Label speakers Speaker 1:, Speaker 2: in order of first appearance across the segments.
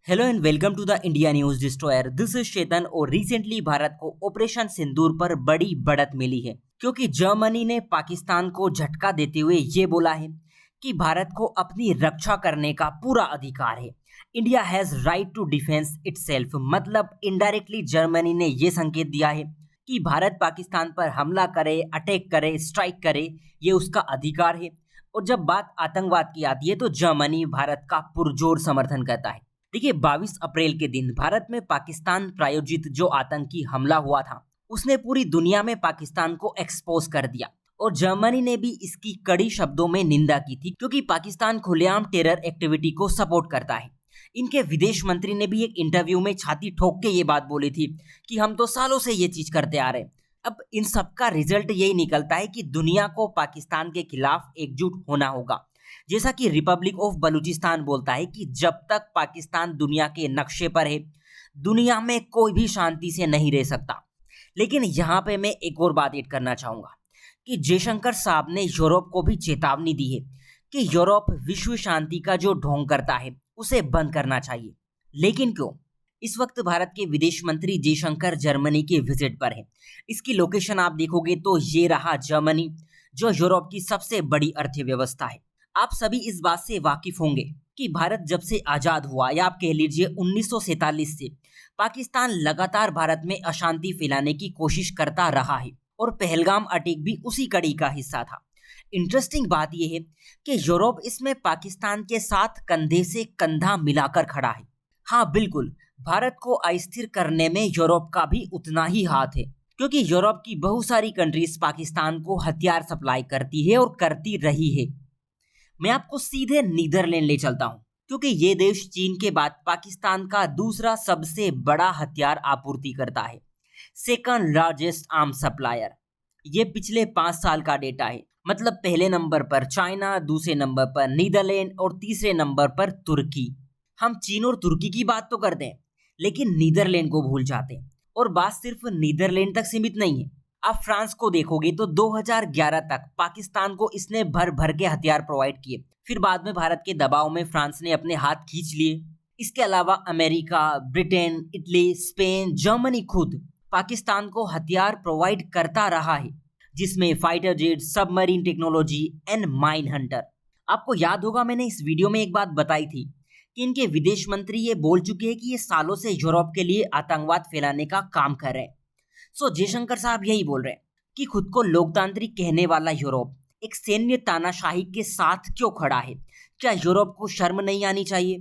Speaker 1: Hello and welcome to the India News Destroyer. This is Chetan. और recently Bharat को operation सिंदूर पर बड़ी बढ़त मिली है क्योंकि जर्मनी ने पाकिस्तान को झटका देते हुए ये बोला है कि भारत को अपनी रक्षा करने का पूरा अधिकार है। India has right to defence itself. मतलब इनडायरेक्टली जर्मनी ने ये संकेत दिया है कि भारत पाकिस्तान पर हमला करे, अटैक करे, स्ट्राइक करे, ये उसका अधिकार है। और जब बात आतंकवाद की आती है तो जर्मनी भारत का पुरजोर समर्थन करता है। देखिए 22 अप्रैल के दिन भारत में पाकिस्तान प्रायोजित जो आतंकी हमला हुआ था उसने पूरी दुनिया में पाकिस्तान को एक्सपोज कर दिया और जर्मनी ने भी इसकी कड़ी शब्दों में निंदा की थी क्योंकि पाकिस्तान खुलेआम टेरर एक्टिविटी को सपोर्ट करता है। इनके विदेश मंत्री ने भी एक इंटरव्यू में छाती ठोक के ये बात बोली थी कि हम तो सालों से ये चीज करते आ रहे हैं। अब इन सब का रिजल्ट यही निकलता है कि दुनिया को पाकिस्तान के खिलाफ एकजुट होना होगा। जैसा कि रिपब्लिक ऑफ बलूचिस्तान बोलता है कि जब तक पाकिस्तान दुनिया के नक्शे पर है दुनिया में कोई भी शांति से नहीं रह सकता। लेकिन यहाँ पे मैं एक और बात ऐड करना चाहूंगा कि जयशंकर साहब ने यूरोप को भी चेतावनी दी है कि यूरोप विश्व शांति का जो ढोंग करता है उसे बंद करना चाहिए। लेकिन क्यों? इस वक्त भारत के विदेश मंत्री जयशंकर जर्मनी के विजिट पर है। इसकी लोकेशन आप देखोगे तो ये रहा जर्मनी, जो यूरोप की सबसे बड़ी अर्थव्यवस्था है। आप सभी इस बात से वाकिफ होंगे कि भारत जब से आजाद हुआ या आप कह लीजिए 1947 से पाकिस्तान लगातार भारत में अशांति फैलाने की कोशिश करता रहा है और पहलगाम अटैक भी उसी कड़ी का हिस्सा था। इंटरेस्टिंग बात यह है कि यूरोप इसमें पाकिस्तान के साथ कंधे से कंधा मिलाकर खड़ा है। हाँ बिल्कुल, भारत को अस्थिर करने में यूरोप का भी उतना ही हाथ है क्योंकि यूरोप की बहुत सारी कंट्रीज पाकिस्तान को हथियार सप्लाई करती है और करती रही है। मैं आपको सीधे नीदरलैंड ले चलता हूं क्योंकि ये देश चीन के बाद पाकिस्तान का दूसरा सबसे बड़ा हथियार आपूर्ति करता है, सेकंड लार्जेस्ट आर्म सप्लायर। ये पिछले 5 साल का डेटा है। मतलब पहले नंबर पर चाइना, दूसरे नंबर पर नीदरलैंड और तीसरे नंबर पर तुर्की। हम चीन और तुर्की की बात तो करते हैं लेकिन नीदरलैंड को भूल जाते हैं। और बात सिर्फ नीदरलैंड तक सीमित नहीं है। आप फ्रांस को देखोगे तो 2011 तक पाकिस्तान को इसने भर भर के हथियार प्रोवाइड किए। फिर बाद में भारत के दबाव में फ्रांस ने अपने हाथ खींच लिए। इसके अलावा America, Britain, Italy, Spain, Germany खुद पाकिस्तान को हथियार प्रोवाइड करता रहा है, जिसमें fighter jet, submarine technology and mine Hunter. आपको याद होगा मैंने इस वीडियो में एक बात बताई थी कि इनके विदेश मंत्री ये बोल चुके हैं कि ये सालों से यूरोप के लिए आतंकवाद फैलाने का काम कर रहे हैं। जयशंकर साहब यही बोल रहे हैं कि खुद को लोकतांत्रिक कहने वाला यूरोप एक सैन्य तानाशाही के साथ क्यों खड़ा है। क्या यूरोप को शर्म नहीं आनी चाहिए?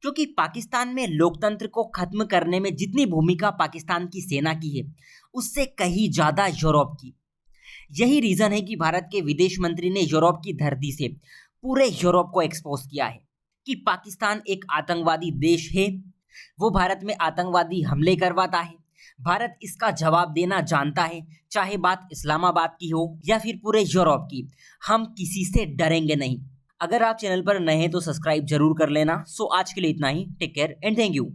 Speaker 1: क्योंकि पाकिस्तान में लोकतंत्र को खत्म करने में जितनी भूमिका पाकिस्तान की सेना की है उससे कहीं ज्यादा यूरोप की। यही रीजन है कि भारत के विदेश मंत्री ने यूरोप की धरती से पूरे यूरोप को एक्सपोज किया है कि पाकिस्तान एक आतंकवादी देश है। वो भारत में आतंकवादी हमले करवाता है। भारत इसका जवाब देना जानता है, चाहे बात इस्लामाबाद की हो या फिर पूरे यूरोप की। हम किसी से डरेंगे नहीं। अगर आप चैनल पर नए हैं तो सब्सक्राइब जरूर कर लेना। आज के लिए इतना ही। Take care and thank you.